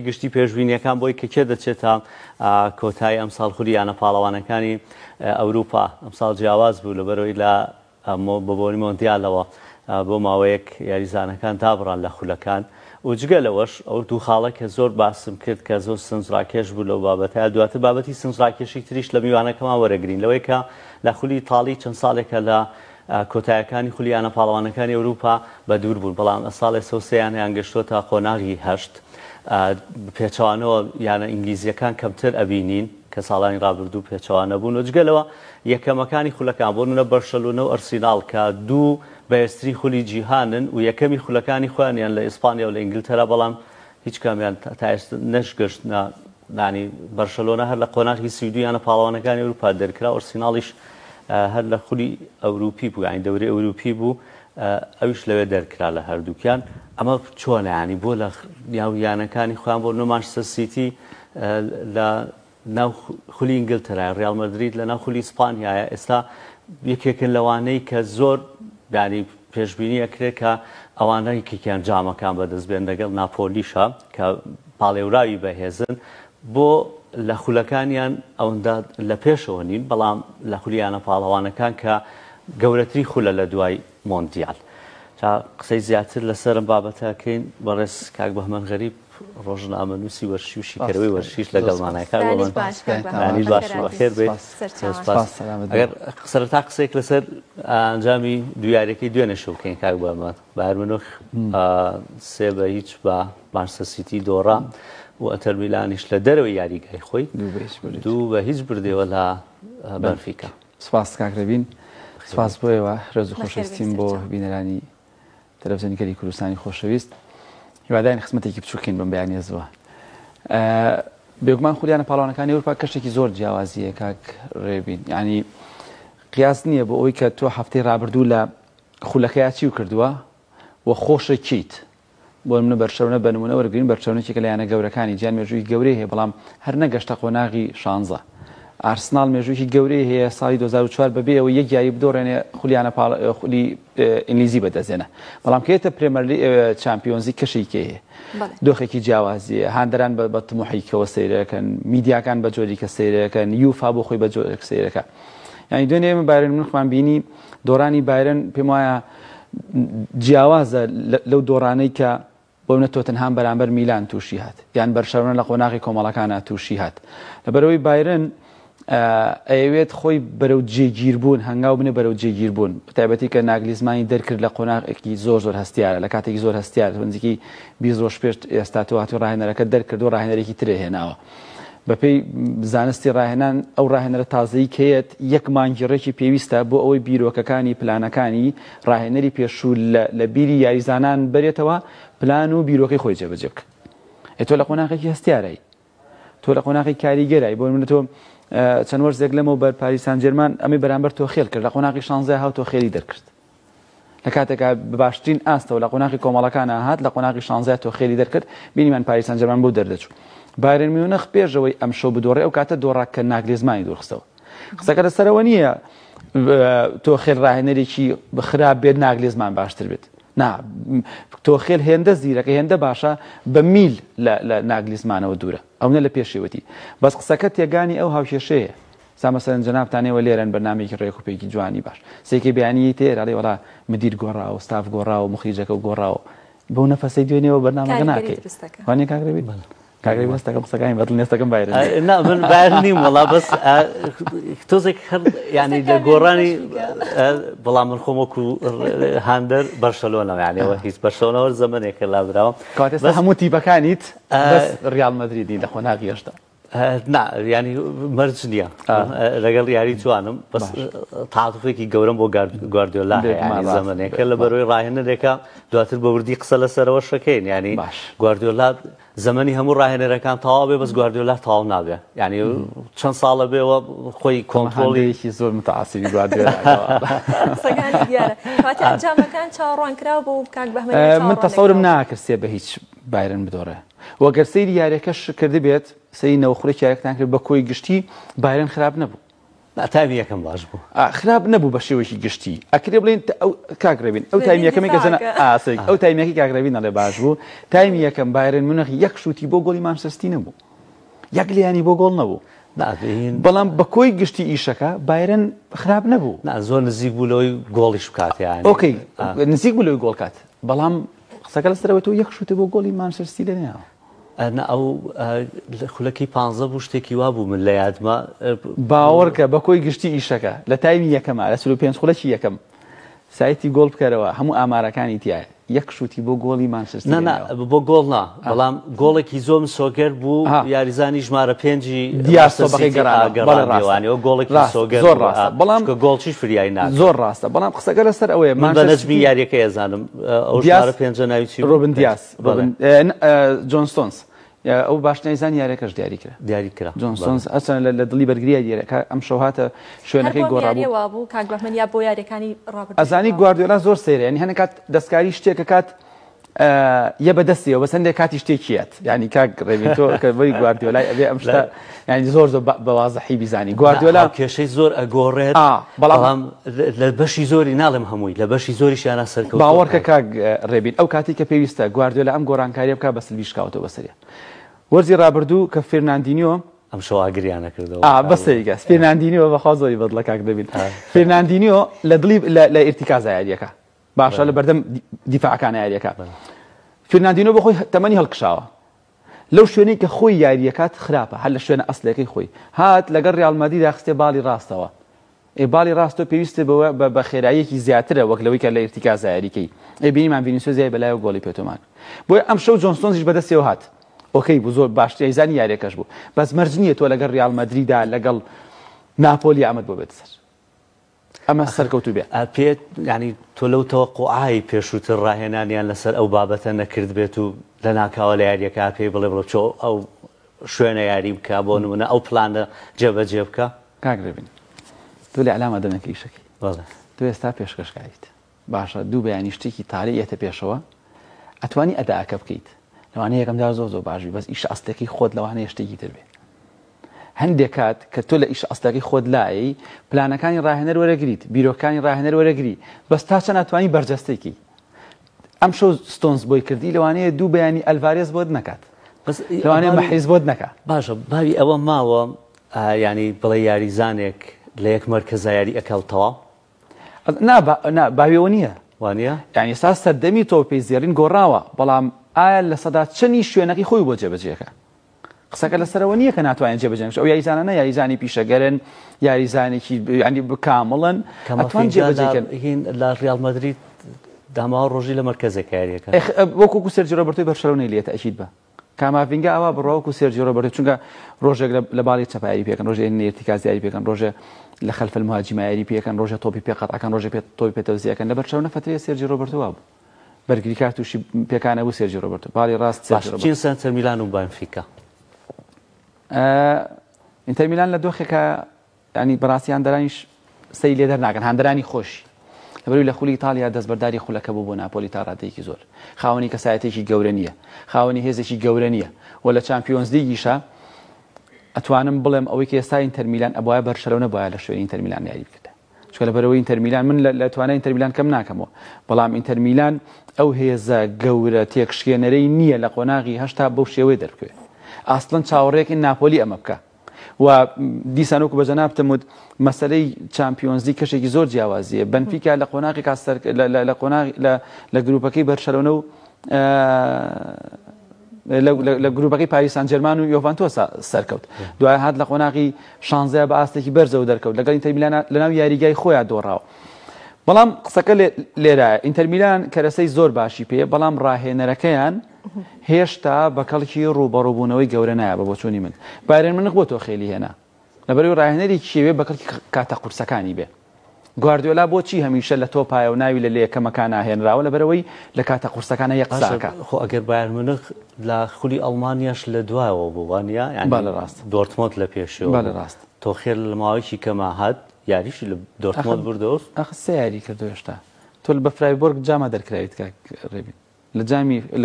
گشتی پێشبینیەکان بۆی کە کێ دەچێت تا کۆتایی ئەمساڵ خولی یانە پاڵەوانەکانی ئەوروپا ئەمساڵ جیاواز بوو لەبەرەوەی لە بەبوونی مۆندیالەوە بۆ ماوەیەک یاریزانەکان دابڕان لە خولەکان و جگە لەوەش ئەو دوو خاڵە کە زۆر باسم کرد کە زۆر سنجڕاکێش بوو لەو بابەتە دواتر بابەتی سنجڕاکێشی تریش لە میوانەکەمان وەرەگرین لەوەی کە لە خولی ئیتاڵی چەند ساڵێکە لە کۆتایەکانی خولی یانە پاڵەوانەکانی ئەوروپا بە دوور بوون بەڵام ساڵی سەوسەیان یانگەشتۆ تا قۆناغی هەشت پێچەوانەوە یانە ئینگلیزیەکان کەمتر ئەبینین کە ساڵانی ڕابردوو پێچەوانە بوون و جگەلەوە یەکەمەکانی خولەکان بۆ نمونە بەرشەلونە و ئەرسیناڵ کە دوو بەهێزترین خولی جیهانن و یەکەمی خولەکانی خۆیانیان لە ئیسپانیا و لە ئینگلتەرا بەڵام هیچ کامیان تا ئێستا نەشگەشت نانی بەرشەلۆنە هەر لە قۆناغی سویدی یانە پاڵەوانەکانی ئەوروپا دەرکرا و ئەرسیناڵیش هەر لە خولی ئەوروپی بوو یانی دەورەی ئەوروپی بوو ئەویش لەوێ دەرکرا لە هەردووکیان ئەمە چۆنە ینی بۆ لە ناویانەکانی خۆیان بۆ مانچستەر سیتی لە ناو خولی ئینگلتەرای ڕیال مەدرید لە ناو خولی ئیسپانیایە ئێستا یەکێکن لەوانەی کە زۆر ینی پێشبینی ئەکرێت کە ئەوانە یەکێکیان جامەکان بەدەست بێن لەگەڵ ناپۆلیشە کە پاڵێوراوی بەهێزن بۆ لە خولەکانیان ئەوەندا لە پێشەوە نین بەڵام لە خولیانە پاڵەوانەکان کە گەورەتری خولە لە دوای مۆندیال تا قسەی زیاتر لەسەرم بابەتەکەین بەڕێز کاک بەهمەن غەریب ڕۆژنامەنووسی وەرشی و شیکەرەوەی وەرشیش لەگەڵمانایە باش بەخێر بێت ئەگەر سەرەتا قسەیەک لەسەر ئەنجامی دویارەکەی دوێنێ شەوکەین کاک بەهمەن بایر مونیخ 3-0 بە مانچستەر سیتی دۆڕا و ئەتەر میلانیش لە دەرەوەی یاریگای خۆی 2-0 بردێەوە لە بەنفیکا. سپاس کاکرەبین، سپاس بۆیەوە ڕێز و خۆشەویستیم بۆ بینەرانی تەلەڤیزیۆنی کوردستانی خۆشەویست. هیوادارین خزمەتێکی بچووکەین بەم بەیانێزەوە. بێگومان خولیانە پاڵەوانەکانی ئەوروپا کەشتێکی زۆر جیاوازیە کاک ڕێبین، یعنی قیاس نییە بۆ ئەوەی کە تۆ هەفتەی ڕابردوو لە خولەکەی چی کردووە و خۆشە چیت بۆ منە بەرشەونە بە نمونە وەرگرین بەرچەونێکی کە لایەنە گەورەکانی جیان مێژووی گەورەی هەیە بەڵام هەر نەگەشتە قۆناغی 16. ئارسناڵ مێژوویی گەورەی هەیە ساڵی 2004 بەبێ ئەوە یەک یاری بدۆڕێنێ خولیانە خولی ئینگلیزی بەدەزێنە بەڵام کە هێتە پرێمەر چامپیۆنزی کەشێکی هەیە دۆخێکی جیاوازیە هاندەران بە تموحیکەوە سەیرەکەن میدیاکان بە جۆری کە سەیرەکەن یوفا بۆ خۆی بە جۆرێک سەیرەکە. یعنی دوێنێ ئێمە بایرن مونیخمان بینی دۆڕانی بایرن پێم وایە جیاوازە لەو دۆڕانەی کە بۆ منە تۆتنهام بەرامبەر میلان تووشی هات یان بەرشەلۆنە لە قۆناغی کۆمەڵەکانە تووشی هات لەبەرەوەی بایرن ئەوێت خۆی بەرەو جێگیربوون هەنگاو بنێ بەرەو جێگیربوون تایبەتی کە ناگلیزمانی دەرکرد لە قۆناغێکی زۆر هەستیارە لە کاتێکی زۆر هەستیار نزیکی 20 ڕۆژ پێش ئێستا تۆ هاتووە ڕاهێنەرەکە دەرکرد و ڕاهێنەرێکی ترێ هێناوە بەپێی زانستی ڕاهێنان ئەو ڕاهێنەرە تازەی کەیەت یەک مانگیڕێکی پێویستە بۆ ئەوەی بیرۆکەکانی پلانەکانی ڕاهێنەری پێشوو لە بیری یاریزانان بەرێتەوە پلان و بیرۆکەی خۆی جێبەجێ بکە. تۆ لە قۆناغێکی هەستیارایی تۆ لە قۆناغی کاریگەرایی بۆ منە تۆ چەند وەرزێک لەمەوە بەر پاریس سان ژێرمان ئەمەی بەرامبەر تۆ خێل کرد لە قۆناغی 16 هاو تۆ خێری دەرکرد لە کاتێکا باشترین ئاستەوە لە قۆناغی کۆمەڵەکانە هات لە قۆناغی 16 تۆ خێری دەرکرد بینیمان پاریس سان ژێرمان بۆ دەردەچوو بایرن میونخ پێشەوەی ئەم شەو بدۆڕێ ئەو کاتە دۆڕاکە ناگلیزمانی دوورخستەوە قسەکە لەسەرەوە نییە تۆ خێل ڕاهێنەرێکی خراپ بێت ناگلیزمان باشتر بێت تۆ خێل هێندە زیرەکە هێندە باشە بە میل لە ناگلیزمانەوە دوورە ئەوە لە پێشێوەتی بەس قسەکە تێگانی ئەو هاوشێشەیە سامەسەرەن جەنابتانەوە لێرەن بەرنامێکی ڕێکوپێکی جوانی باش سێکی بەیانی تێراڵێ وڵا مدیر گۆڕاوە ستاف گۆڕاوە مخریجەکە و گۆڕاوە بەو نەفەسەی دوێنێەوە بەرنامەکە ناکەیت وانێ کاگرێبێت کاگری بەستەکەم قسەکانی بەدڵ نێستەکەم بایرن من بایر نیم وڵا بەس تۆزێک هەر ینی لە گۆڕانی بەڵام من خۆمەکو هاندەر بەرشەلۆنەوە یانیەوە هیچ بەرشەلۆنەوە زەمانێکە لابراوە کاتێستا هەموو تیپەکانیت ڕیال مەدریدی لە قۆناغی هێشتا ینی مەرج نییە لەگەڵ یاری جوانم بەس تااتفێکی گەورم بۆ گواردیۆلا زەمانێکە لە بەرەوەی ڕاهێنەرێکە دواتر بە وردی قسە لەسەرەوە شەکەین ینی گواردیۆلا زەمەنی هەموو ڕاهێنەرەکان تەواو بێ بەس گواردیۆلا تەواو نابێ ینی چەند ساڵە بێەوە خۆی کۆنتڕۆڵێکی زۆر متعاسیبی گواردیۆلا من تەسەورم ناکرسێ بە هیچ بایرن بدۆڕێ وەگەر سەیری یاریەکەش کردی بێت سەیری نەوەخورێکی یاریەکەتان کرد بە کۆی گشتی بایرن خراپ نەبوو تایمی یەکەم باش بوو خراپ نەبوو بە شێوەیەکی گشتی ئەکرێ بڵێن کاگرێبین ئەو تایمی یەکەمی کە ئەو تایمێکی کاگرێبین نەڵێ باش بوو تایمی یەکەم بایرن مونخ یەک شوتی بۆ گۆڵی مانچستەر نەبوو یەک لیانی بۆ گۆڵ نەبوو بەڵام بە کۆی گشتی ئیشەکە بایرن خراپ نەبوو زۆر نزیک بوو لەوەی گۆڵیش بکاتیان ئۆکەی نزیک بوو لەوەی گۆڵکات بەڵام قسەکە لەسەرەوەی تۆ یەک شوتە بۆ گۆڵی مانچستەر لێنەوە ئەو خولەکی 15 بوو شتێکی وا بوو من لە یادمە باوەڕکە بە کۆی گشتی ئیشەکە لە تایمی یەکەمە لە 35 خولەکی یەکەم سایتی گۆڵ بکەرەوە هەموو ئامارەکانی تایە یەک شوتی بۆ گۆڵی مانچستەر بۆ گۆڵ نا بەڵام گۆڵێکی زۆر سۆگەر بوو یاریزانی ژمارە 5 دیاسۆبەکەی گەڕانەوە گۆڵێکی سۆگەر زۆر ڕاستە بەڵام گۆڵچیش فریایی نا زۆر ڕاستە بەڵام قسەکە لەسەر ئەوەیە من بە نەجمی یاریەکە ێزانم ئەو ژمارە 5 ناوی چی ڕۆبن دیاس جۆنستۆنس ئەو باش نەیزان یاریەکەش دیاری کرا جۆنسۆنس ئەچەن لە دڵی بەرگریای دیارەکە ئەم شەو هاتە شوێنەکەی گۆڕابوو کاگوهمەنیا بۆ یاریەکانی ئەزانی گواردیۆلا زۆر سەیرە ینی هەنێک کات دەستکاری شتێکە کات یە بەدەستیەوە بەسەندێک کاتی شتێکیەت ینی کاک ڕێبی تۆ کە بۆی گواردیۆلای ئەبێ ئەم شتە ینی زۆر بەوازەحی بیزانی گواردیۆلا کێشەی زۆر ئەگۆڕێت بەڵام لە بەشی زۆری ناڵێم هەمووی لە بەشی زۆریشیانە سەرکەوت باوەڕکە کاک ڕێبین ئەو کاتی کە پێویستە گواردیۆلا ئەم گۆڕانکاریە بکات بە سلوی شکاوتەوە بەسەریە وەرزی ڕابردوو کە فێرناندینیۆ ئەم شەو ئاگریانە کردەوە بەسەریگەس فێرناندینیۆ بەخوا زۆری بەدڵە کاک دەبین فێرناندینیۆ لە دڵی لە ئیرتیکازە یاریەکە باشە لە بەردەم دیفاعەکانە یاریەکە فێرناندینۆ بە خۆی تەمەنی هەڵکشاوە لەو شوێنەی کە خۆی یاریەکات خراپە هەر لە شوێنە ئەسلەکەی خۆی هات لەگەڵ ڕیال مەدرید داخستێ باڵی ڕاستەوە باڵی ڕاستۆ پێویستە بە خێراییەکی زیاترە وەک لەوەی کە لە ئیرتیکازە یاریکەی بینیمان ڤینیسیۆس زیای بەلایەوە گۆڵی پێتۆمان بۆیە ئەم شەو جۆنستۆنزیش بەدەستیەوە هات ئۆکەی بوو زۆر باش یزانی یاریەکەش بوو بەس مەرجنیە تۆ لەگەڵ ڕیال مەدریددا لەگەڵ ناپۆلی ئەمەد بۆ بێت سەر ئەمە سەرکەوتوو بێ پێت ینی تۆ لەو تەوەقوعای پێشووتر ڕاهێنانیان لەسەر ئەو بابەتە نەکرد بێت و لە ناکاوە لە یاریەکە پێی بڵێ بڵێ چۆ ئەو شوێنە یاری بکە بۆ نمونە ئەو پلانە جێبەجێ بکە کاگرێبین تۆ لە ئەلامە دەمەکەی شەکی تۆ ئێستا پێشکەشکاریت باشە دوو بەیانی شتێکی تاریک ئێتە پێشەوە ئەتوانی ئەداکە بکەیت لەوانەیە یەکەمدا زۆر باشی بەس ئیش ئەستەکەی خۆت لەوانەیە شتێکی تر بێ هەندێک کات کە تۆ لە ئیش ئەستەکەی خۆت لایی پلانەکانی ڕاهێنەر وەرەگریت بیرۆکانی ڕاهێنەر وەرەگری بەس تا چەند ناتوانی بەرجەستێکی ئەم شەو ستۆنز بۆی کردی لەوانەیە دوو بەیانی ئەلڤارێز بۆت نەکات لەوانەیە مەحریز بۆت نەکات باشە باوی ئەوە ماوە ینی بڵێ یاریزانێک لە یەک مەرکەز یاری ئەکەوتەوە باویەوە نییە وانە ینی سا سەردەمی تۆ پێی زێڕین گۆڕاوە بەڵام ئایا لە سەدا چەنی شوێنەکەی خۆی بۆ جێبەجێەکە قسەکە لەسەرەوە نییە کە ناتوانین جێبەجێنش ئەو یاریزانانە یاریزانی پیشەگەرن یاریزانێکی ینی کامڵن ئەتوان جێبەجێکەن لە ڕیال مەدرید داماوە ڕۆژی لە مەرکەزێک یاریەکە وەکو سێرجی ڕۆبەرتۆی بەرشەلۆنەی لێتە ئەکید بە کاماڤینگا ئەوە بڕۆوەکو سێرجی ڕۆبەرتۆ چونکە ڕۆژێک لە باڵی چەپایری پێکەن ڕۆژێ ئێرتیکاز یاری پێکەن ڕۆژێ لە خەلف المهاجمە یاری پێکەن ڕۆژێ تۆپی پێقەتەکان ڕۆژێ تۆپی پێتەوزیەکەن لە بەرشەلۆنە فترەیە سێرجی ڕۆبەرتۆ بوو بەرگری کار تووشی پێکانە بوو سێرجی ڕۆبەرتۆ باڵی ڕاست چین سەنتەر میلان و بانفیکا ئینتەر میلان لە دۆخێکە ینی بەڕاستی هەندەرانیش سەی لێ دەرناکەن هەندەرانی خۆشی لەبەروی لە خولی ئیتالیا دەستبەرداری خولەکە بوو بۆ ناپۆلی تا ڕادەیەکی زۆر خاوەنی کەسایەتێکی گەورە نییە خاوەنی هێزێکی گەورە نییە و لە چامپیۆنز لیگیشە ئەتوانم بڵێم ئەوەی کە ئێستا ئینتەر میلان ئەبوایە بەرشەلۆنە بووایە لە شوێنی ئینتەر میلان یاری بکردە چونکە لەبەرەوەی ئینتەر میلان من لە توانای ئینتەر میلان کەم ناکەمەوە بەڵام ئینتەر میلان ئەو هێزە گەورە تێکشکێنەرەی نییە لە قۆناغی هەشتا بەو شێوەی دەربکەوێت ئاسڵەن چاوەڕێکی ناپۆلی ئەمە بکە و دیسان وەکو بەجەنابتم وت مەسەلەی چامپیۆنز لیگ کەشێکی زۆر جیاوازیە بەنفیکا لە قۆناغی لە گروپەکەی بەرشەلۆنە و لە گروپەکەی پاریس سان ژێرمان و یۆڤانتۆس سەرکەوت دوای هات لە قۆناغی 16 بە ئاستێکی بەرزەوە دەرکەوت لەگەڵ ئینتەر میلان لەناو یاریگای خۆیان دۆڕاوە بەڵام قسەکە لێرایە ئینتەر میلان کەرەسەی زۆر باشی پێ بەڵام ڕاهێنەرەکەیان هێشتا بەکەڵکی ڕوبەڕووبوونەوەی گەورە نایە بە چۆنی من بایرن منخ بۆ تۆ خێلی هێنا لەبەرەوەی ڕاهێنەرێکی شێوێ بەکەڵکی کاتە قورسەکانی بێ گواردیۆلا بۆچی هەمیشە لە تۆپایە و ناوی لە لێکەمەکان ناهێنراوە لەبەرەوەی لە کاتە قورسەکانە یەقساکە خۆ ئەگەر بایر منخ لە خولی ئەڵمانیاش لە دوایەوە بوو وانە بەڵێ ڕاست دۆرتمۆند لە پێشەوە بەڵێ ڕاست تۆ خێر لە ماوەیەکی کەما هات یاریشی لە دۆرتمۆند بردەوە ئەخ سێ یاری کردو هێشتا تۆ بە فرایبۆرگ جامە دەرکراویت کاک ڕێبین لە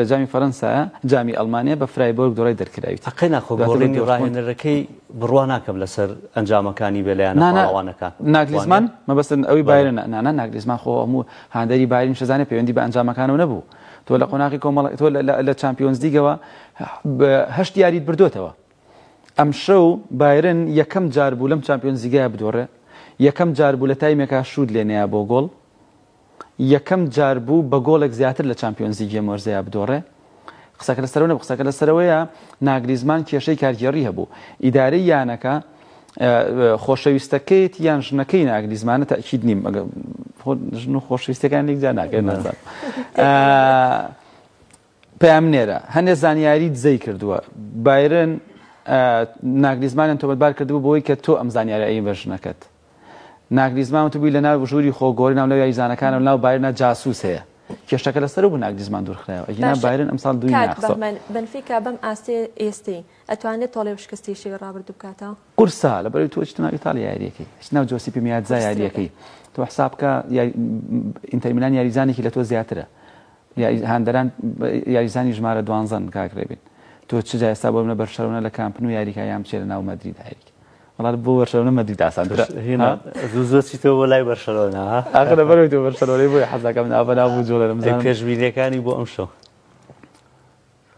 جامی فەرەنسا جامی ئەڵمانیا بە فرایبۆرگ دۆڕی دەرکراوی حقیقەت خۆگۆڕینی ڕاهێنەرەکەی بڕوا ناکەم لەسەر ئەنجامەکانی بێلایەنە پاڵەوانەکان ناگلیزمان مەبەستن ئەوەی بایرن نانە ناگلیزمان خۆ هەموو هاندەری بایرن شەزانێ پەیوەندی بە ئەنجامەکانەوە نەبوو تۆ لە قۆناغی کۆمەڵ تۆ لە چامپیۆنز لیگەوە 8 یاریت بردوتەوە ئەم شەو بایرن یەکەم جار بوو لەم چامپیۆنز لیگایە بدۆڕێ یەکەم جار بوو لە تایمێکا شوود لێنەیە بۆ گۆڵ یەکەم جار بوو بە گۆڵێک زیاتر لە چامپیۆنز لیگی مۆرزەیە بدۆڕێ قسەکە لەسەرەوە نەبوو قسەکە لەسەرەوەیە ناگلیزمان کێشەی کارگێڕی هەبوو ئیدارەی یانەکە خۆشەویستەکەیت یان ژنەکەی ناگلیزمانە تاکید نیم ژن و خۆشەویستەکان یەکجار ناکەن نازان پێم نێرە هەندێک زانیاری دزەی کردووە بایرن ناگلیزمانیان تۆمەتبار کردبوو بۆی کە تۆ ئەم زانیاری ئەی بە ژنەکەت ناگلیزمان تو بووی لە ناو ژووری خۆگۆڕی ناو لەو یاریزانەکانە ناو بایرنە جاسووس هەیە کێشەکە لەسەر بوو ناگلیزمان دوورخرایەوە ئەگەنا بایرن ئەمساڵ دووی ناقسە بنفیکا بەم ئاستێ ئێستی ئەتوانێت تۆڵێ شکستیشی ڕابردوو بکاتەوە قورسا لەبەرەوەی تۆ چ ناو ئیتالیا یاریەکەی هیچ ناو جۆسیپی میادزا یاریەکەی تۆ حساب بکە ئینتەر میلان یاریزانێکی لە تۆ زیاترە هاندەران یاریزانی ژمارە 12 کاکرێبین تۆ چ جای ئێستا بۆ منە بەرشەلۆنە لە کامپن و یاریکایام چێ لە ناو مەدرید هەیەکی وڵات بۆ بەرشەلۆنە مەدرید ئاسانترە زوو چیتەوە بۆ لای بەرشەلۆنە ئاخر لەبەرەوەی تۆ بەرشەلۆنەی بۆی حەزەکەم ناو بوو جۆڵە لەم پێشبینیەکانی بۆ ئەم شەو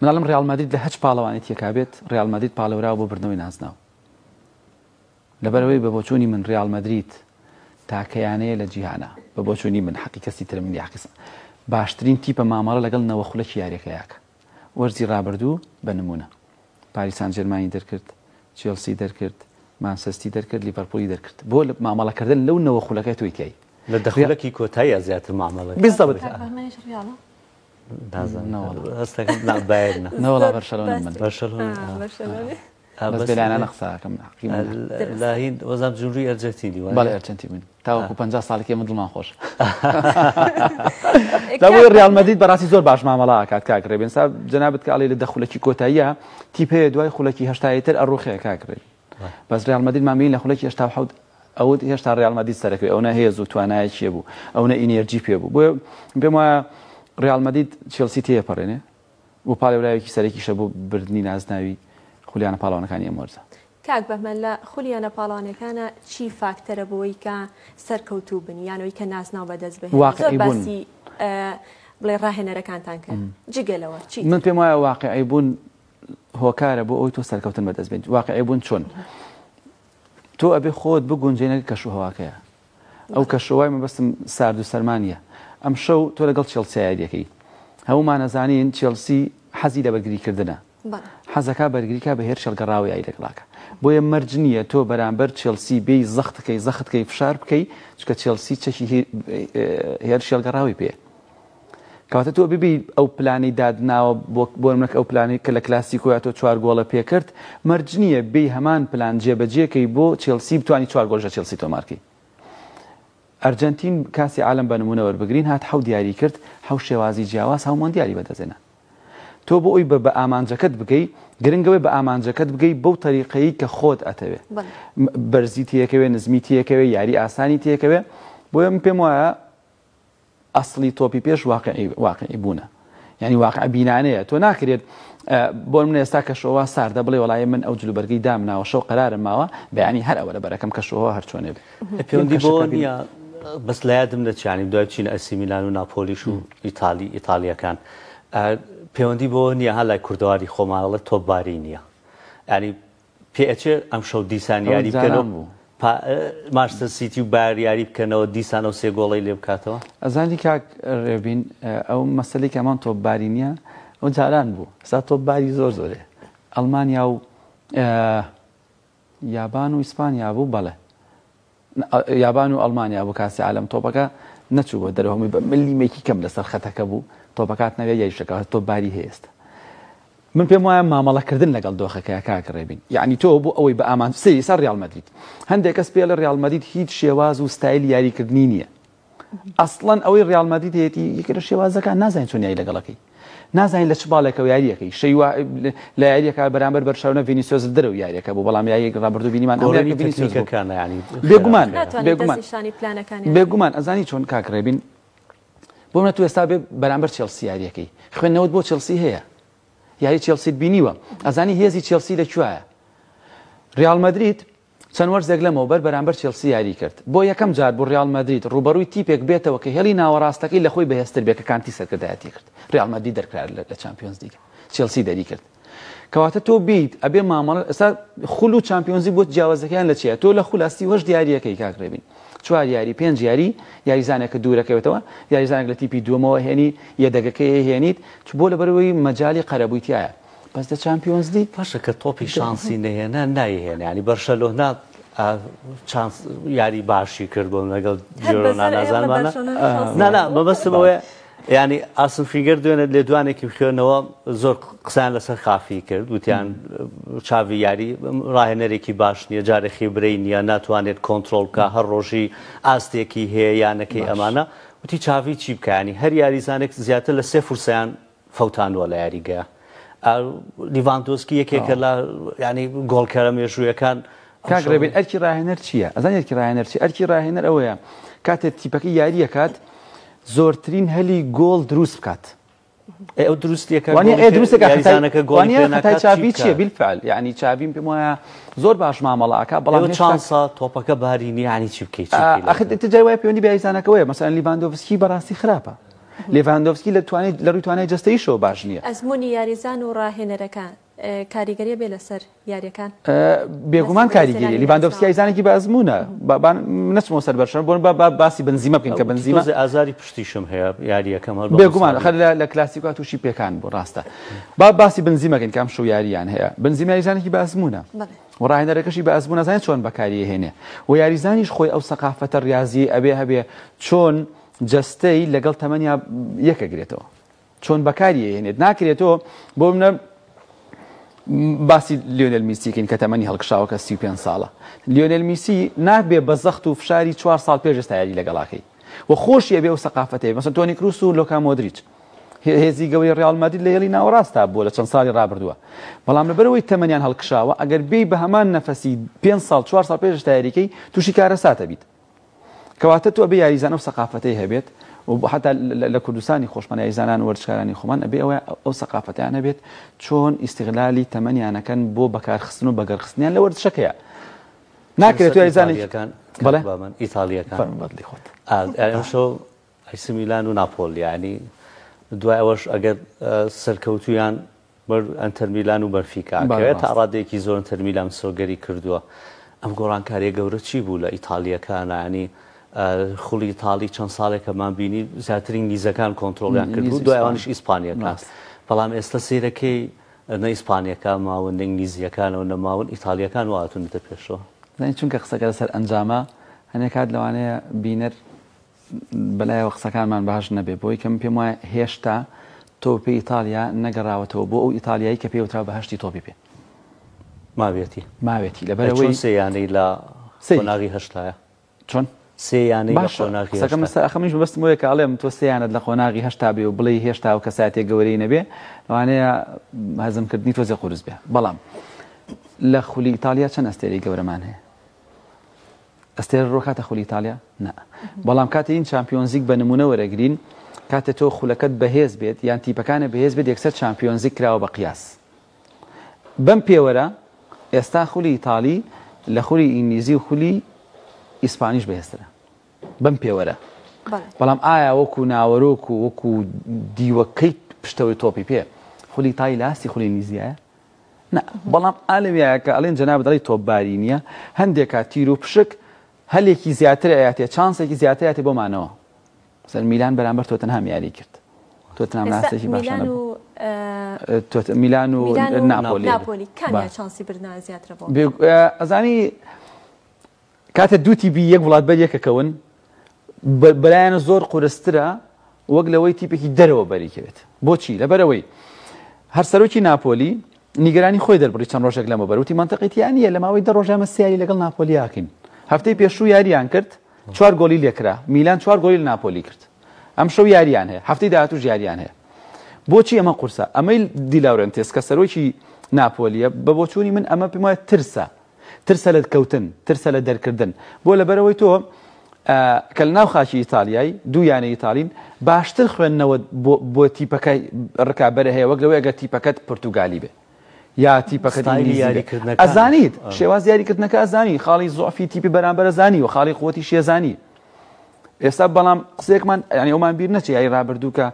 مناڵم ڕیال مەدرید لە هەچ پاڵەوانی تێکا بێت ڕیال مەدرید پاڵەوراوە بۆ بردنەوەی نازناو لەبەرەوەی بە بۆچوونی من ڕیال مەدرید تاکەیانەیە لە جیهانە بە بۆچوونی من حەقی کەسی ترە من یاقیسم باشترین تیپە مامەڵە لەگەڵ نەوەخولەکی یاریەکەیەکە وەرزی ڕابردوو بە نمونە پاریس سان ژێرمانی دەرکرد چێلسی دەرکرد مانچەستەر دەرکرد لیڤەرپۆلی دەرکرد بۆ مامەڵەکردن لەو نەوەخولەکەی تۆی تای لە دەخولەکی کۆتایی زیاتر مامەڵە بالضبط هەستەکەم نابایرنە نەوەڵا بەرشەلۆنە من بەس بێلایەنە قساکەم لا هین وەزام جمهوری ئەرجەنتینی بەڵێ ئەرجەنتینی من تاوەکو 50 ساڵێکی من دڵمان خۆش لەبۆی ڕیال مەدرید بەڕاستی زۆر باش مامەڵە ئاکات کاکرێ بێنسا جەنابەت کە ئەڵێ لە دەخولەکی کۆتاییە تیپ هەیە دوای خولەکی هەشتایەتر ئەڕوخەیە کاکرێ بەس ڕیال مەدرید مامەڵی لە خولەکی 87 ئەو هێشتا ڕیال مەدرید سەرەکەوێ ئەوە هێز و توانایەکی بوو ئەوە ئینێرجی پێ بوو بۆ پێم وایە ڕیال مەدرید چێلسی تێپەڕێنێ بۆ پاڵێورایەکی سەرەکیشە بۆ بردننی نازناوی خولیانە پاڵەوانەکانی ئەمۆرزە کاک بەمەن لە خولیانە پاڵانەکانە چی فاکتەرە بۆی کە سەرکەوتوو بن یانەوەی کە نازناو بەدەست بێت واقعی بوون بڵێ ڕاهێنەرەکانتان کرد جگەلەوە چی من پێم وایە واقعی بوون هۆکارە بۆ ئەوی تۆ سەرکەوتن بەدەست بێت واقعی بوون چۆن تۆ ئەبێ خۆت بگونجێنەکە کەشوهەواکەیە ئەو کەشەوای مەبەستم سارد و سەرمانیە ئەم شەو تۆ لەگەڵ چێلسی یاریەکەی هەمومان نەزانین چێلسی حەزی لە بەرگریکردنە حەزەکە بەرگریکە بە هێر شەلگەڕاوی ئای لەگڵاکە بۆیە مەرج نییە تۆ بەرامبەر چێلسی بێی زەختکەی فشار بکەی چکە چێلسی چەکی هێر شێلگەڕاوی پێ کەواتە تۆ ببی ئەو پلانی دادناوە بۆ منەک ئەو پلانی کە لە کلاسیکۆیە تۆ 4 گۆڵە پێکرد مەرج نییە بێی هەمان پلان جێبەجێکەی بۆ چێلسی بتوانانی 4 گۆڵ لە چێلسی تۆمارکەی ئەرجەنتین کاسی عالم بە نمونە وەربگرین هات 7 دیاری کرد 7 شێوازی جیاواز هەمووان دیاری بەدەزێنە تۆ بۆ ئەوی بە ئامانجەکەت بگەی گرنگەوەی بە ئامانجەکەت بگەی بەو تەریقەیە کە خۆت ئەتەوێ بەرزی تیەکەوێ نزمی تیەکەوێ یاری ئاسانی تیەکەوێ بۆیە من پێم وایە ئەسڵی تۆپی پێش واقعی بوونە یعنی واقع بینانەیە تۆ ناکرێت بۆ من ئێستا کەشەوە ساردە بڵێ وڵای من ئەو جلوبەرگەی دامناوە شەو قەرارم ماوە بەیانی هەر ئەوە لە بەرەکەم کەشەوە هەر چۆنێ بێ پەیوەندی بۆ نییە بەس لە یادم دەچانی دوای چین ئەسی میلان و ناپۆلیش و ئیتالیەکان پەیوەندی بۆ نییە هەر لای کوردەواری خۆماڵە تۆپباری نییە ینی پێچێ ئەم شەو دیسانیاری بکەنەوە ماستەر سیتی و باریاری بکەنەوە دیسانە و 3 گۆڵی لێ بکاتەوە ئەزانی کاک ڕێبین ئەو مەسەلەی کە ئەمان تۆپباری نییە ئەو جاران بوو سا تۆپباری زۆرێ ئەڵمانیا و یابان و ئیسپانیا بوو بەڵێ یابان و ئەڵمانیا بوو کاسی عالم تۆپەکە نەچوو بۆ دەرەوەمی بە ملیمێکی کەم لەسەر خەتەکە بوو تۆپەکات نەوێ یایشەکە تۆپباری هەیەست من پێم وایە مامەڵەکردن لەگەڵ دۆخەکەی کاک ڕێبین یعنی تۆ بۆ ئەوەی بە ئامان سەری سەر ڕیال مەدرید هەندێک کەس پێ لە ڕیال مەدرید هیچ شێواز و ستایل یاریکردنی نییە ئەسڵەن ئەوەی ڕیال مەدرید هەیەی یەکێک لە شێوازەکان نازانین چۆن یاری لەگەڵەکەی نازانین لە چ باڵێکەوە یاریەکەی شەی لە یاریەکە بەرامبەر بەرشەونە ڤینیسیۆس دەرەوە یاریەکە بوو بەڵام یاریەک ڕابردوو بینیمان بێگومان ئەزانی چۆن کاک ڕێبین بۆ منە تو ئێستا بێ بەرامبەر چێلسی یاریەکەی خوێندنەوەت بۆ چێلسی هەیە یاری چێلسیت بینیوە ئەزانی هێزی چێلسی لەکوایە ریال مەدرید چەند وەرزێک لەمەوە بەرامبەر چێلسی یاری کرد بۆ یەکەم جار بۆ ریال مەدرید ڕوبەڕووی تیپێک بێتەوە کە هێڵی ناوەڕاستەکەی لە خۆی بەهێزتر بێ کە کانتی سەرکردایەتی کرد ریال مەدرید دەرکرا لە چامپیۆنز لیگ چێلسی دەری کرد کەواتە تۆ بیت ئەبێ مامەڵە ئێستا خول و چامپیۆنزی بۆ جیاوازەکەیان لە چیە تۆ لە خولاسی وەش دیاریەکەی کاکرێبین 4 یاری 5 یاری یاریزانێکە دوورەکەوێتەوە یاریزانێک لە تیپی دووەمەوە هێنی یەدەگەکەی هێنیت بۆ لەبەرەوەی مەجای قەرەبوویتیایە بەس لە چامپیۆنز لیگ پاشە کە تۆپی شانسی نەهێنا نایهێن ینی بەرشەلۆنا یاری باشی کرد بۆ لەگەڵ جۆرۆنا نازانمانە مەبەستمەوەی ینی ئاسن فیگەر دوێنێ لێ دوانێکی خوێنەوە زۆر قسان لەسەر خافی کرد وتیان چاوی یاری ڕاهێنەرێکی باش نییە جارێکی برەی نییە ناتوانێت کۆنتترۆل بکە هەر ڕۆژی ئاستێکی هەیە یانەکەی ئەمانە وتی چاوی چی بکانی هەر یاریزانێک زیاتر لە 3 فورسیان فەوتانوە لە یاریگەیە لیڤاندۆسکی یەکێکە لە ینی گۆڵکەرە مێژوویەکان کاگرێبێت ئەرکی ڕاهێنەر چییە ئەزان ئەرکی ڕاهێنەر چی ئەرکی ڕاهێنەر ئەوەیە کاتێک تیپەکەی یاریە کات زۆرترین هەلی گۆڵ دروست بکات ئەو دروستیەکە چاوی چیە بیلفعل یعنی چاویم پێم وایە زۆر باش مامەڵاکە بەڵام چانسە تۆپەکە بارینی ینی چی بکەیت جای وای پەیوەندی بە یاریزانەکەوەیە مەسەڵەن لیڤاندۆڤسکی بەڕاستی خراپە لیڤاندۆڤسکی لە ڕووی توانای جەستەییشەوە باش نییە ئەزمموی یاریزان و ڕاهێنەرەکان کاریگەریە بێ لەسەر یاریەکان بێگومان کاریگەری لیڤاندۆڤسکی یاریزانێکی بە ئەزممونە نەچمەوە سەر بەرشەوە بۆن باسی بنزیمە بکەین کە بنزیمە ئازاری پشتیشم هەیە یاریەکەم هەر بێگومان لە کلاسیکا تووشی پێکان بۆ ڕاستە باسی بنزیمەکەین کام شەو یاریان هەیە بنزیمە یاریزانێکی بە ئەزممونە و ڕاهێنەرەکەشی بە ئەزممونە زانێت چۆن بەکاری هێنێ و یاریزانیش خۆی ئەو سەقافەتە ریاضی ئەبێ هەبێ چۆن جەستەی لەگەڵ تەمەنیا یەکەگرێتەوە چۆن بەکاری هێنێت ناکرێتەوە بۆ منە باسی لیۆنێل میسیکەین کە تەمەنی هەڵکشاوە کە 35 ساڵە لیۆنێل میسی نابێ بە زەخت و فشاری 4 ساڵ پێش ئێستا یاری لەگەڵاکەی و خۆشیە بێ و سەقافەتەیە مەسەڵەن تۆنی کروس و لۆکا مۆدریچ هێزی گەورەی ڕیال مەدرید لە هێڵی ناوەڕاستە بووە لە چەند ساڵی ڕابردووە بەڵام لەبەرەوەی تەمەنیان هەڵکشاوە ئەگەر بێی بە هەمان نەفەسی 5 ساڵ 4 ساڵ پێش ئێستا یاریکەی تووشی کارەساتە بیت کەواتە تۆ بێ یاریزانە و سەقافەتەی هەبێت و حتا لە کوردستانی خۆشمان یاریزانان وەرزشکارانی خۆمان ئەبێ ئەو سەقافەتیان هەبێت چۆن ئیستیغلالی تەمەنیانەکەن بۆ بەکارخستن و بەگەرخستنیان لە وەرزشەکەیە ناکرێت تو یاریزانێکەکان بەڵێ ئیتالیەکان ئەمشۆ ئەیسی میلان و ناپۆلی ینی دوای ئەوەش ئەگەر سەرکەوتویان ئەنتەر میلان و بەرفیکاکەوێت تا ڕادێکی زۆر ئەنتەر میلان سۆگەری کردووە ئەم گۆڕانکاریە گەورە چی بوو لە ئیتالیەکان ینی خوڵی ئیتالی چەند ساڵێکەمان بینی زیاترین نیزەکان کۆنتترۆلیان کردو دوای ئەوانش ئیسپانیەکان بەڵام ئێستا سیرەکەی نە ئیسپانیەکە ماون نەنگ نیزیەکانەوە نەماون ئیتالیەکان واتونتە پێشەوە چونکە قسەکە لەسەر ئەنجامە هەنێک کات لەوانەیە بینەر بەلایەوە قسەکانمان باش نەبێ بۆی کەم پێم وایە هێشتا تۆپی ئیتالیا نەگەڕاوەتەوە بۆ ئەو ئیتالیایی کە پێوترا بەهشتی تۆپی پێ ماوێتی لەبەرەوەی سێیانەی لە قۆناغی هەشتایە چۆن ئەخەمیش بەستم وەیە کە ئەڵێم تۆ سێیانت لە قۆناغی هەشتا بێ و بڵێ هێشتا و کەساتێک گەورەی نەبێ لەوانەیە هەزمکردنی تۆزێ قورس بێ بەڵام لە خولی ئیتالیا چەند ئەستێرەی گەورەمان هەیە ئەستێرە ڕۆکاتە خولی ئیتالیا نا بەڵام کاتە این چامپیۆنزیک بە نمونە وەرەگرین کاتە تۆ خولەکەت بەهێز بێت یان تیپەکانە بەهێز بێت یەکسەر چامپیۆنزیک کراوە بە قیاس بەم پێوەرە ئێستا خولی ئیتالی لە خولی ئینگلیزی و خولی ئیسپانیش بەهێزترە بەم پێوەرە بەڵام ئایا وەکو ناوەرۆک و وەکو دیوەکەی پشتەوەی تۆپی پێ خولی ئیتالی لاستی خولی ئینگلیزیایە بەڵام ئالەویایە کە ئەڵێن جەناب دەڵی تۆپباری نییە هەندێکا تیر و پشک هەلێکی زیاتر ئاەتێ چانسێکی زیاترەتی بۆمانەوە سەر میلان بەرامبەر تۆتەنهام یاری کرد تۆتەنهام ڕاستێکی باشانە میلان و ناپۆلی کامیان چانسی بردنەوە زیاترە بۆ ئەزانی کاتە دووتی بی یەک وڵات بەر یەکەکەون بەلایەنە زۆر قورسترە وەک لەوەی تیپێکی دەرەوە بەریکەوێت بۆچی لەبەرەوەی هەر سەرۆکی ناپۆلی نیگەرانی خۆی دەربڕی چەند ڕۆژێک لەمە بەروتی منتەقیتیان نیە لە ماوەی 10 ڕۆژە سیاری لەگەڵ ناپۆلی یاکەین هەفتەی پێشوو یاریان کرد 4 گۆلی لێکرا میلان 4 گۆلی لە ناپۆلی کرد ئەم شەو یاریان هەیە هەفتەی داهاتووش یاریان هەیە بۆچی ئەمە قورسە ئەمەی دیلاورنتێس کە سەرۆکی ناپۆلیە بە بۆچوونی من ئەمە پێم وایە ترسە لە کەوتن ترسە لە دەرکردن بۆ لەبەرەوەی تۆ کە لە ناو خاکی ئیتالیایی دوو یانە ئیتالین باشتر خوێندنەوە بۆ تیپەکەی ڕکابەرە هەیە وەک لەوەی ئەگەر تیپەکەت پورتوگالی بێ یا تیپەکەت ئەزانیت شێواز یاریکردنەکە ئەزانی خاڵی زۆفی تیپی بەرامبەر ئەزانی و خاڵی قوتی شێزانی ئێستا بەڵام قسێکمان ینی ئەومان بیر نەچێ یاری ڕابردوو کە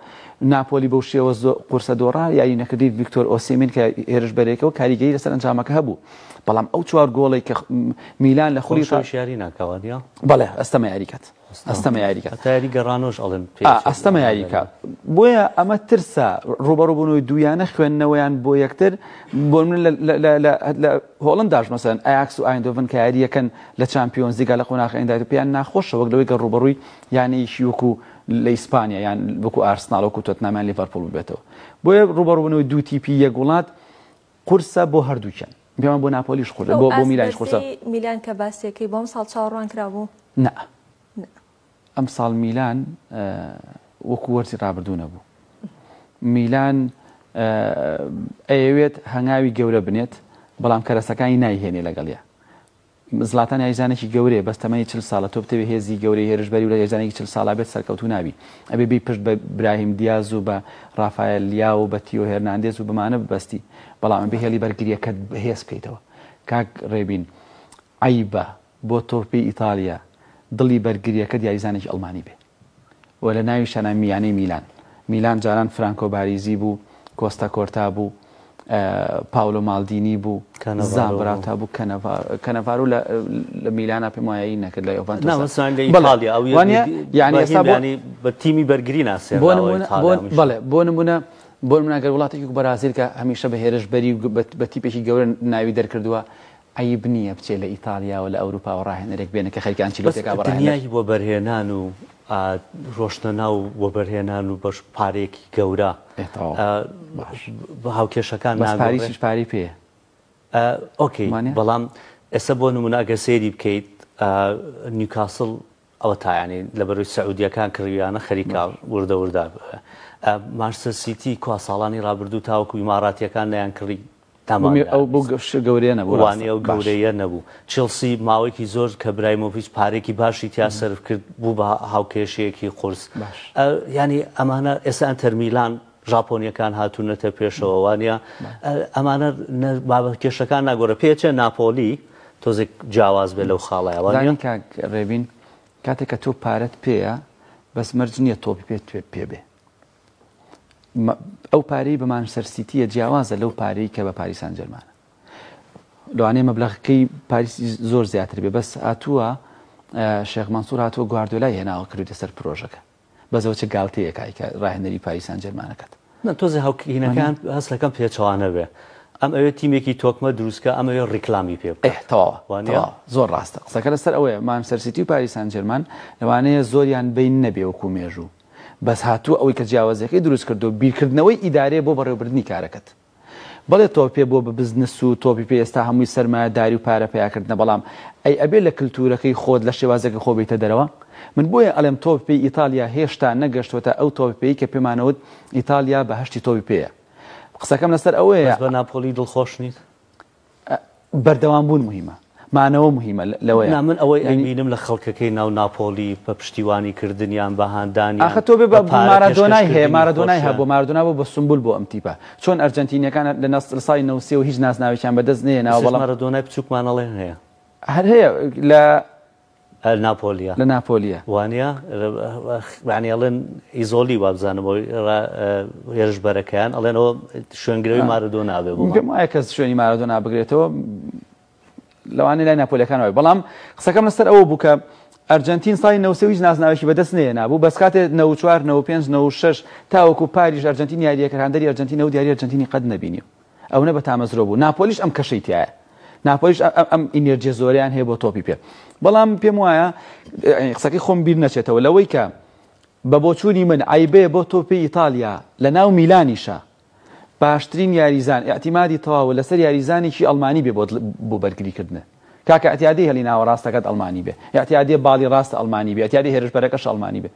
ناپۆلی بەو شێوە قورسە دۆڕا یاری نەکردی ڤیکتۆر ئۆسیمین کە هێرشبەرێکەوە کاریگەری لەسەر ئەنجامەکە هەبوو بەڵام ئەو چوار گۆڵی کە میلان لە خولی یاری ناکەوە بەڵێ ئەستەمە یاریکەت ئەستەمە یاریکات یاری گەڕانۆش ئەڵێن ئەستەمە یاریکات بۆیە ئەمە ترسە ڕوبەڕووبوونەوەی دویانە خوێندنەوەیان بۆ یەکتر بۆ من لە هۆڵنداش مەسەن ئایاکس و ئایندۆڤن کە یاریەکەن لە چامپیۆنز لیگا لە قۆناغی ئەندای پێیان ناخۆشە وەک لەوەی کە ڕوبەڕووی یانەیەکی وەکو لە ئیسپانیا یان وەکو ئارسناڵ وەکو تۆتنامان لیڤەرپوڵ بێتەوە بۆیە ڕوبەڕووبوونەوەی دوو تیپی یەک قورسە بۆ هەردووکیان پێمان بۆ ناپۆلیش قورسە بۆ میلانیش قورسە میلان کە باسیەکەی بۆم ساڵ چاوەڕوان کرابوو نه ئەم ساڵ میلان وەکو وەرزی ڕابردوو نەبوو میلان ئەیەوێت هەنگاوی گەورە بنێت بەڵام کەرەسەکانی نایهێنێ لەگەڵیا زلاتان یاریزانێکی گەورەیە بەستەمەنی 40 ساڵە تۆ بتەوێت هێزی گەورەی هێرشبەری و لە یاریزانێکی 40 ساڵا بێت سەرکەوتوو نابی ئەبێ بی پشت بە براهیم دیاز و بە ڕافایل لیا و بە تیۆ هێرناندێز و بمانە ببەستی بەڵام ئەبێ هێڵی بەرگریەکەت هێز بکەیتەوە کاک ڕێبین عیبە بۆ تۆپی ئیتالیا دڵی بەرگریەکە یاریزانێکی ئەڵمانی بێ و لە ناوی شانە میانەی میلان جاران فرانکۆ باریزی بوو کۆستا کۆرتا بوو پاولۆ مالدینی بوو زابراتا بوو کەنەڤارۆ لە میلانە پێم وایە نەکرد لە ئەوڤانتۆسیانی بە تیمی بەرگری ناسێ بەڵێ بۆ نمونە گەر وڵاتێکی بەرازیل کە هەمیشە بە هێرشبەری بە تیپێکی گەورە ناوی دەرکردووە عیب نییە بچێت لە ئیتالیا و لە ئەوروپا و ڕاهێنەرێک بێنە کە خەریکان چیلۆتێکا بەڕاهێنانی بۆ بەرهێنان و ڕۆشتە ناو بۆ بەرهێنان و بەش پارێکی گەورە بە هاوکێشەکان پاریسیش پاری پێ ئۆکەی بەڵام ئێستا بۆ نمونە ئەگەر سێری بکەیت نیوکاسڵ ئەوە تایانی لە بەروی سعودیەکان کڕیانە خەریکا وردە مانچستەر سیتی کوا ساڵانی ڕابردوو تاوەکو ئیماراتیەکان نەیان کڕی ئەو بۆ گەورەیە نەبوووانی ئەو گەورەیە نەبوو چلسی ماوەیەکی زۆر کە برایمۆڤیچ پارێکی باشی تیا سەرف کرد بوو بە هاوکێشەیەکی قورس ینی ئەمانە ئێستا ئەنتەر میلان ژاپۆنیەکان هاتوونەتە پێشەوە وانە ئەمانە بابەتکێشەکان ناگۆرە پێچە ناپۆلی تۆزێک جیاواز بێ لەو خاڵایەوە کاک ڕێبین کاتێک کە تۆ پارەت پێیە بەس مەرج نییە تۆپی پێ بێ ئەو پارەی بە مانچستەر سیتیە جیاوازە لەو پارەی کە بە پاریس سان ژەرمانە لەوانەیە مەبلەغەکەی پاریسی زۆر زیاتر بێ بەس هاتووە شێخ مەنسوور هاتووە گواردیۆلای هێناوە کردوتە سەر پرۆژەکە بەزەوە چه گاڵتەیەکای کە ڕاهێنەری پاریس سان ژەرمانەکەت تۆزێ هاوکینەکان هەستەکەم پێچەوانە بێ ئەم ئەوێ تیمێکی تۆکمە دروستکە ئەمەوێ ڕیکلامی پێ تەواوە زۆر ڕاستە قسەکە لەسەر ئەوەیە مانچستەر سیتی و پاریس سان ژەرمان لەوانەیە زۆریان بین نەبێ وەکو مێژوو بەس هاتووە ئەوەی کە جیاوازەکەی دروست کردو بیرکردنەوەی ئیدارەیە بۆ بەڕێوەبردننی کارەکەت بەڵێ تۆپێ بۆ بە بزنس و تۆپی پێ ئێستا هەمووی سەرمایەداری و پارە پیاکردنە بەڵام ئەی ئەبێ لە کللتورەکەی خۆت لە شێوازەکە خۆ بیتە دەرەوە من بۆیە ئەڵێم تۆپی ئیتالیا هێشتا نەگەشتوەتە ئەو تۆپی کە پێمانەوت ئیتالیا بە هەشتی تۆپی پێیە قسەکەم لەسەر ئەوەیە بە ناپۆلی دڵخۆش نیت بەردەوام بوون مهمە مانەوە مهمە لەوەیە من ئەوەی ئەبینم لە خەڵکەکەی ناو ناپۆلی بە پشتیوانی کردنیان بەهاندانی ئاخە تۆ بێ بە مارادۆنای هەیە مارادۆنای هەبوو مارادۆنا بۆ بە سمبول بۆ ئەم تیپە چۆن ئەرجەنتینیەکان لە ساڵی 90 و هیچ نازناوێکیان بەدەست نێ ناو بەڵام مارادۆنای بچووکمانەڵێ هەیە هەر هەیە ناپۆلیە لە ناپۆلیە وانە ڕانیڵێن ئیزۆلی وابزانەوەی هێرشبەرەکەیان ئەڵێنەوە شوێنگرەوەی مارادۆنا بێ بۆ پێم وایە کەس شوێنی مارادۆنا بگرێتەوە لەوانەیە لای ناپۆلیەکانەوەی بەڵام قسەکەم لەسەر ئەوە بوو کە ئەرجەنتین ساڵی 90 هیچ نازناوێکی بەدەست نێ نابوو بەس کاتێ 94 95 96 تاوەکو پاریش ئەرجەنتین یاریەکەکاندەری ئەرجەنتینە و دیاری ئەرجەنتینی قەت نەبینی ئەوە بە تامەزرۆ بوو ناپۆلیش ئەم کەشەی تایە ناپۆلیش ئەم ئینێرجیە زۆریان هەیە بۆ تۆپی پێ بەڵام پێم وایە قسەکەی خۆم بیر نەچێتەوە لەوەی کە بە بۆچوونی من عیبێ بۆ تۆپی ئیتالیا لە ناو میلانیشە باشترین یاریزان ئەعتیمادی تەواو لەسەر یاریزانێکی ئەڵمانی بێ بۆ بەرگریکردنە کاکە ئەتیادی هەلی ناوە ڕاستەکەت ئەڵمانی بێ ئەتیادی باڵی ڕاستە ئەڵمانی بێ ئەتیادی هێرشبەرەکەش ئەڵمانی بێ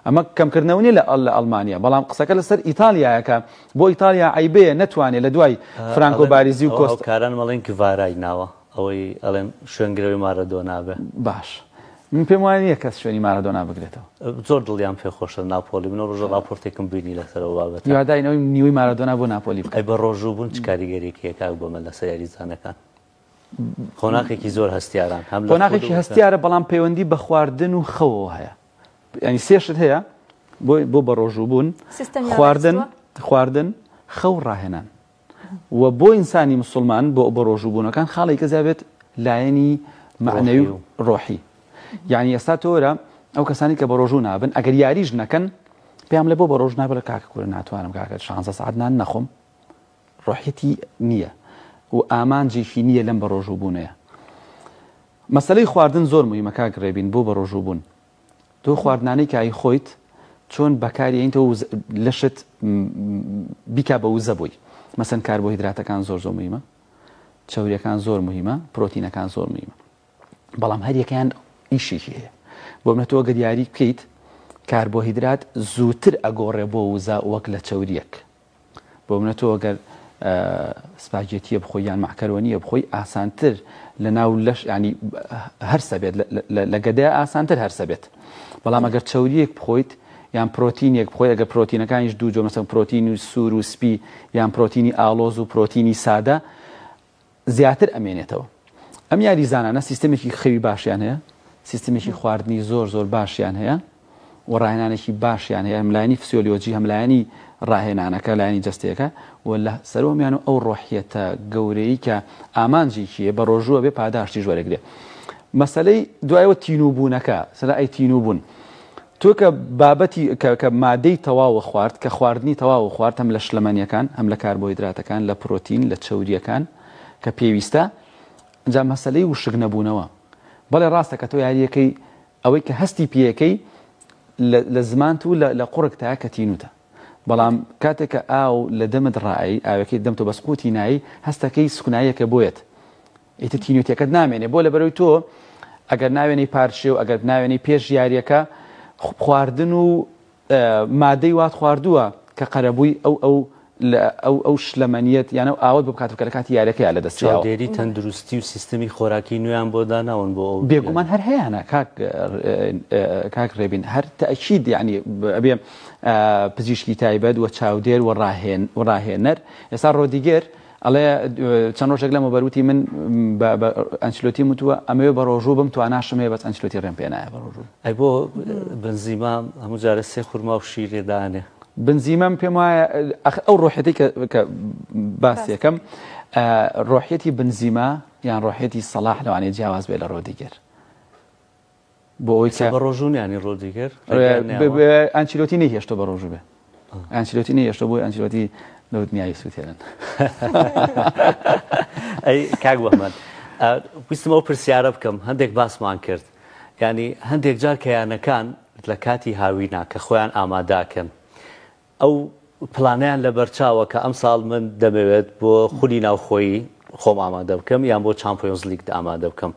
ئەمە کەمکردنەوەی لە ئەڵمانیا بەڵام قسەکە لەسەر ئیتالیایەکە بۆ ئیتالیا عیبەیە نەتوانێت لە دوای فرانکۆ باریزی و کۆست کاران مەڵێن کڤارای ناوە ئەوەی ئەڵێن شوێنگرەوەی مارەدۆنا بێ باش من پێم وایە کەس شوێنی مارادۆنا بگرێتەوە. زۆر دڵیان پێ خۆشە ناپۆلی منە ڕۆژە راپۆرتێکم بینی لەسەرەوە بابەت یاداینەوەی نیوەی مارادۆنا بۆ ناپۆلی بکە. ئەی بە ڕۆژوو بوون چ کاریگەریەکە کاک بۆمە لەسەر یاریزانەکان خۆناقێکی زۆر هەستیاران هەم خۆناقێکی هەستیارە بەڵام پەیوەندی بە خواردن و خەوەوە هەیە. ینی سێشت هەیە بۆ بە ڕۆژوو بوون خواردن خەو ڕاهێنان و بۆ ئینسانی مسلمان بۆ ڕۆژوو بوونەکان خاڵی کە زیابێت لایەنی معنەوی و ڕۆحی. یعنی ئێستا تۆرە ئەو کەسانی کە بە ڕۆژوو نابن ئەگەر یاریش نەکەن پێیان لە بۆ بە ڕۆژ نابێت کاکە کوورە ناتوانم کاکە 16 ساعت نان نەخۆم ڕۆحیەتی نییە و ئامانجێکی نییە لەم بە ڕۆژوو بوونەیە. مەسەلەی خواردن زۆر مهمە کاک ڕێبین بۆ بە ڕۆژوو بوون. تۆ خواردنانەی کای خۆیت چۆن بەکارێنیتەوە لەشت بیکا بە وزە بووی. مەسەن کاربۆهیدراتەکان زۆر مهمە، چەوریەکان زۆر مهمە، پرۆتینەکان زۆر مهمە. بەڵام هەر یەکیان ئیشێکی هەیە. بۆ منە تۆ گە دیاری بکەیت کاربۆهیدرات زووتر ئەگۆڕێ بۆ وزە وەک لە چەوریەک. بۆ منە تۆ ئەگەر سپاگێتیە بخۆی یان مەعکەرۆنیە بخۆی ئاسانتر لە ناو لەش ینی هەرسە بێت لە گەدەیە ئاسانتر هەرسە بێت. بەڵام ئەگەر چەوریەک بخۆیت یان پرۆتینێک بخۆی ئەگە پرۆتینەکانیش دوو جۆ مەسەن پرۆتینی سوور و سپی یان پرۆتینی ئاڵۆز و پرۆتینی سادە زیاتر ئەمێنێتەوە. ئەم یاریزانانە سیستەمێکی خەوی باشیان هەیە، سیستەمێکی خواردنی زۆر باشیان هەیە و ڕاهێنانێکی باشیان هەیە، هەملایانی فسیۆلۆجی هەملایانی ڕاهێنانەکە لایانی جەستەیەەکە و لە سەرۆمیان و ئەو ڕۆحیەتە گەورەی کە ئامانجێکیە بە ڕۆژووە بێ پاداشتی ژوەرەگرێ. مەسەلەی دوایەوە تینوبوونەکە سەلا ئەی تینوبوون تۆ کە بابەتی کە مادەی تەواوە خوارد کە خواردنی تەواوە خوارد هەم لە شلەمەنیەکان هەم لە کاربۆهیدراتەکان لە پرۆتین لە چەوریەکان کە پێویستە جا مەسەلەی وشک نەبوونەوە. بەڵێ ڕاستە کە تۆ یاریەکەی ئەوەی کە هەستی پێیەکەی لە زمانت و لە قوڕک تا کە تینوتە. بەڵام کاتێککە ئاو لە دەمت ڕایی ئاوەکەی دەم تۆ بەسقوتی نایی هەستەکەی سکوناییەکە بۆیت ئیتە تینوتەکەت نامێنێ بۆ لە بەرەوەی تۆ ئەگەر ناوێنەی پارچێ و ئەگەر ناوێنەی پێش یاریەکە خواردن و مادەی وات خواردووە کە قەرەبووی ئەو شلەمەنیەت یانە ئاوت بکات بکە لە کاتی یاریەکە لە دەستیاوە دێری تەندروستی و سیستەمی خۆراکی نوێیان بۆ داناون بۆ بێگومان هەر هەیەە کاک ڕێبین هەر تەئکید یعنی ئەبێ پزیشکی تایبەت و چاودێر و ڕاهێنەر. ئێستا ڕۆدیگەر ئەڵێ چەند ڕۆژێک لەمە بەروتی من ئەنچلۆتی وتووە ئەمەوێ بە ڕۆژوو بم تواناشم هەیە بەس ئەنچلۆتی ڕێم پێ نایە بە ڕۆژوو. ئەی بۆ بنزیما هەموو جارە سێ خورما و شیرێدانێ بنزیمەم پێم وایە ئەو ڕۆحەتی کە باسیەکەم ڕۆحەتی بنزیما یان ڕۆحەتی سەلاح لەوانێ جیاواز بێ لە ڕۆدیگەر بۆ ئەوی کە بە ڕۆژوون ینی ڕۆدیگەر ئەنچلۆتی نەهێشتۆ بە ڕۆژوو بێ ئەنچلۆتی نەهێشتۆ بۆی ئەنچلۆتی لەوتنیایی سووتێنن. ئەی کاک بەحمەد ویستم ئەو پرسیارە بکەم هەندێک باسمان کرد ینی هەندێک جار کەیانەکان لە کاتی هاوینا کە خۆیان ئاماداکەن ئەو پلانیان لە بەرچاوە کە ئەم ساڵ من دەمەوێت بۆ خولی ناوخۆیی خۆم ئامادە بکەم یان بۆ چامپیۆنز لیگ ئامادە بکەم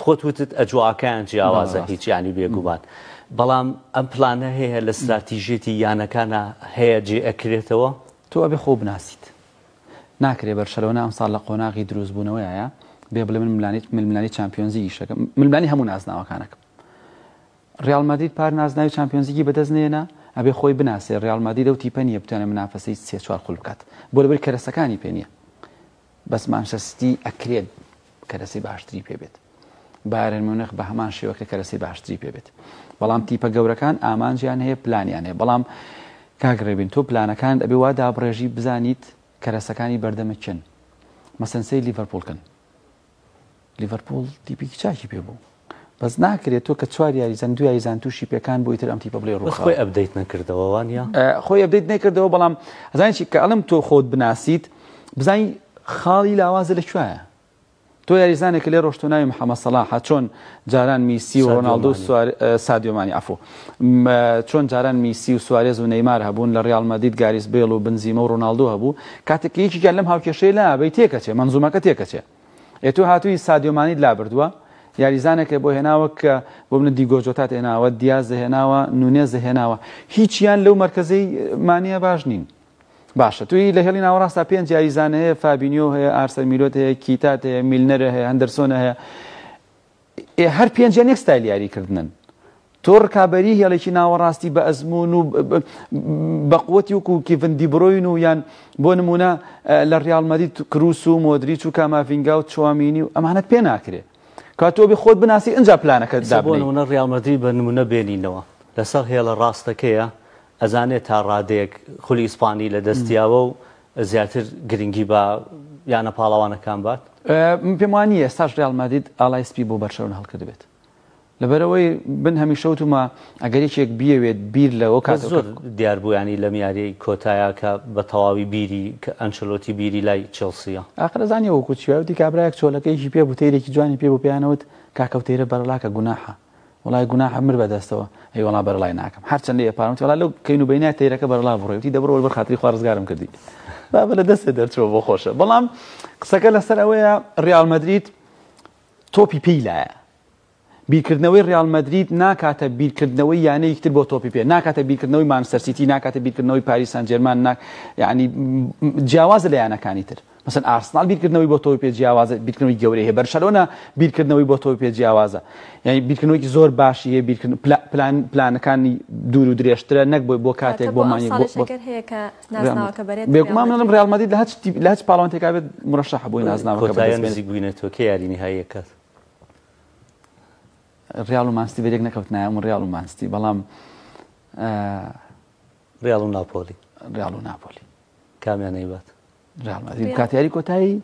خۆت وتت ئەجواکەیان جیاوازە هیچ ینی بێگومان بەڵام ئەم پلانە هەیە لە استراتیژێتی یانەکانە هەیە جێ ئەکرێتەوە تۆ ئەبێ خۆ بناسیت ناکرێ بەرشەلەوە ئەم ساڵ لە قۆناغی دروست بوونەوەیە بێ بڵێ من ململانی چامپیۆنزی شەکەم ململانی هەموو نازناوەکانەکەم. ڕیال مادرید پار نازناوی چامپیۆنزیگی بەدەست نێنا ئەبێ خۆی بناسێ ڕیال مادرید ئەو تیپە نیە بتوانێت منافەسەی 3-4 خول بکات بۆ لەبەر کەرەسەکانی پێ نییە بەس مانچەستەر ئەکرێت کەرەسەی باشتری پێبێت بایرن مونیخ بە هەمان شێوەکە کەرەسەی باشتری پێبێت. بەڵام تیپە گەورەکان ئامانجیان هەیە پلانیان هەیە بەڵام کاک ڕێبین تۆ پلانەکان ئەبێ وا دابڕێژی بزانیت کەرەسەکانی بەردەمە چن. مەسەنسەی لیڤەرپۆڵکن لیڤەرپۆڵ تیپێکی چاکی پێ بوو بەس ناکرێت تۆ کە 4 یاریزان 2 یاریزان تووشی پێکان بۆ ئیتر ئەم تیپە بڵێ ڕۆخ خۆی ئەپدەیت نەکردەوە وانە خۆی ئەپدەیت نەکردەوە بەڵام ئەزانانی کە ئەڵم تۆ خۆت بناسیت بزانی خاڵی لاوازە لەکوێیە. تۆ یاریزانێک لێ ڕۆشتۆ ناوی محەممەد سەلاح چۆن جاران میسی و ڕۆناڵدۆ سادیۆمانی ئەفۆ چۆن جاران میسی و سوارێز و نەیمار هەبوون لە ڕیال مادرید گاریس بیل و بنزیمە و ڕۆناڵدۆ هەبوو کاتێک یەکێکیان لەم هاوکێشەی لا بەی تێکەچێ منزومەکە تێکەچێ ئێتۆ هاتووی سادیۆمانیت لا بردووە یاریزانێکە بۆ هێناوە کە بۆ منە دیگۆجۆتات هێناوە دیازە هێناوە نونێزە هێناوە هیچیان لەو مەرکەزەی مانیە باش نین. باشە توی لە هێڵی ناوەڕاستە 5 یاریزان هەیە فابینیۆ هەیە ئارسەر میلۆت هەیە کیتات هەیە میلنەرە هەیە هەندەرسۆنە هەیە هەر پێنجیان یەک ستایل یاریکردنن تۆ ڕکابەری هێڵێکی ناوەڕاستی بە ئەزمون و بە قووەتی وەکو کیڤن دی بروین و یان بۆ نمونە لە ڕیال مەدرید کروس و مۆدریچ و کاماڤینگا و چوامینی و ئەمانەت پێ ناکرێت کاتۆ بێ خۆت بناسی ئەنجا پلانەکەت بۆ نمونە ڕیال مەدرید بە نمونە بێنینەوە لەسەر هێڵە ڕاستەکەیە ئەزانێت تا ڕادەیەک خولی ئیسپانی لە دەستیاوە و زیاتر گرنگی بە یانە پاڵەوانەکان بات پێم وانە ئێستاش ڕیال مەدرید ئاڵای سپی بۆ بەرشەون هەڵکرد بێت لەبەرەوەی بن هەمیشە وتمە ئەگەر یەکێک بیەوێت بیر لەوە کات زۆر دیار بوویانی لە میاری کۆتایە کە بە تەواوی بیری کە ئەنچلۆتی بیری لای چێلسیە ئاخرەزانانی وەکو چیاوتی کابراایەک چۆلەکەیشی پێ بوو تێرێکی جوانی پێ بۆ پێیانەوت کاکەوتێرە بەرەڵاکە گوناحە وڵای گوناحە مر بەدەستەوە ئەی وڵا بەرەڵای ناکەم هەرچەندە ێپارەوت وڵا لەو کەین و بینای تێرەکە بەرەڵا بڕێوتی دەبڕەوە بەر خاتری خوا ڕزگارم کردی بابە لە دەستێ دەرچەوە بۆ خۆشە بەڵام قسەکە لەسەر ئەوەیە ڕیال مەدرید تۆپی پێی لایە بیرکردنەوەی ڕیال مەدرید ناکاتە بیرکردنەوەی یانە یەکتر بۆ تۆپی پێ ناکاتە بیرکردنەوەی مانچستەر سیتی ناکاتە بیرکردنەوەی پاریس سان جێرمان یعنی جیاوازە لە یانەکانی تر مثلا ئارسنال بیرکردنەوەی بۆ تۆپی پێ جیاوازە بیرکردنەوەی گەورەی هەیە بەرشەلۆنە بیرکردنەوەی بۆ تۆپی پێ جیاوازە یعنی بیرکردنەوەی زۆر باشی هەیە بیرکردن پلانەکانی دوور و درێژترە نەک بۆ کاتێک بۆ مانی بێگومان منڵم ڕیال مەدرید لە هەچ پاڵەوانێکا بێت مرەشەح بووی نازناوەکە نزیک بووینەوە کە یاری نهاییەکەت ڕیال و مانستی بەرێک نەکەوتنایە من ڕیال و مانستی بەڵام ڕیال و ناپۆلی ڕیال و ناپۆلی کامیان نەیبات ڕیال مەدرید کاتیاری کۆتایی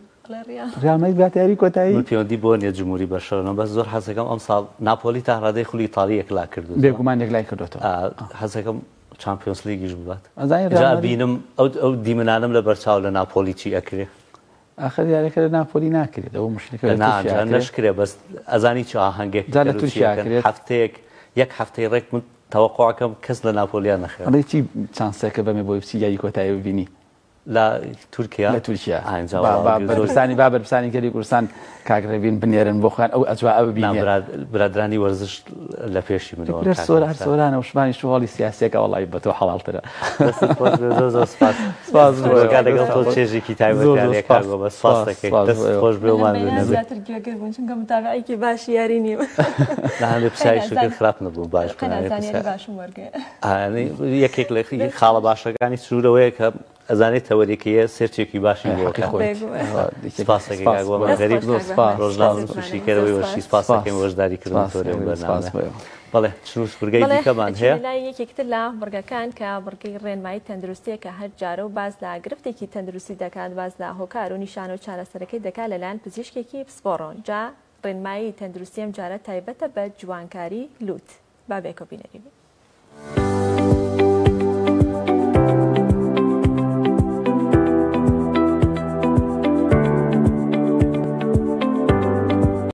ڕیال مەدرید کاتیاری کۆتایی من پەیوەندی بۆ نییە جمهوری بەشەرەوە بەس زۆر حەزەکەم ئەم ساڵ ناپۆلی تا ڕادەی خولی ئیتاڵیەک لا کردو بێگومان یەکلای کردوێتەوە حەزەکەم چامپیۆنس لیگیش ببات ئەزانین بینم ئەو دیمنانم لە بەرچاو لە ناپۆلی چی ئەکرێ آخر یاریەکە لە ناپۆلی ناکرێت ئەوە مشکلەکە نەشکرێ بەس ئەزانی چ ئاهەنگێک لە تووشیاکرێت هەفتەیەک یەک هەفتەی ڕێک من تەوەقعەکەم کەس لە ناپۆلیان نەخێت ئەڵێکی چانسەکە بەمێ بۆی بچی یاری کۆتایی ببینی لە تورکیا لە تورکیا بەرپرسانی با بەرپرسانی گەری کوردستان کاگرێبین بنێرن بۆ خوان ئەو ئەجوا ئەو ببینێ برادرانی وەرزش لە پێشی منەوە سۆران سۆرانە وشمانی شواڵی سیاسەکە وڵی بە تۆ حەڵالترە لەگەڵ تۆ چێژێکی تایبەتیانێکار بۆ بە سپاس دەکەین خۆش بێمان متابعێکی باشی یاری نیم لە هەندێک پسایی شکر خراپ نەبوو باش یەکێک لە خاڵە باشەکانی سروورەوەیە کە ئەزانێت تەوەریەکەیە سێرچێکی باشی غەریب ڕۆژناوشیکەرەوەی وەشی سپاسەکەم وەشداریکردن تۆرێ بەرنامە بەڵێ سنوورگەی دیکەمان هەیە لای یەکێکتر لە بڕگەکان کە بڕگەی ڕێنمایی تەندروستیە کە هەر جارە و باز لە گرفتێکی تەندروستی دەکات باز لە هۆکار و نیشانە و چارەسەرەکەی دەکات لەلایەن پزیشکێکی پسپۆڕۆن جا ڕێنمایی تەندروستی ئەم جارە تایبەتە بە جوانکاری لوت بابێکۆ بینەری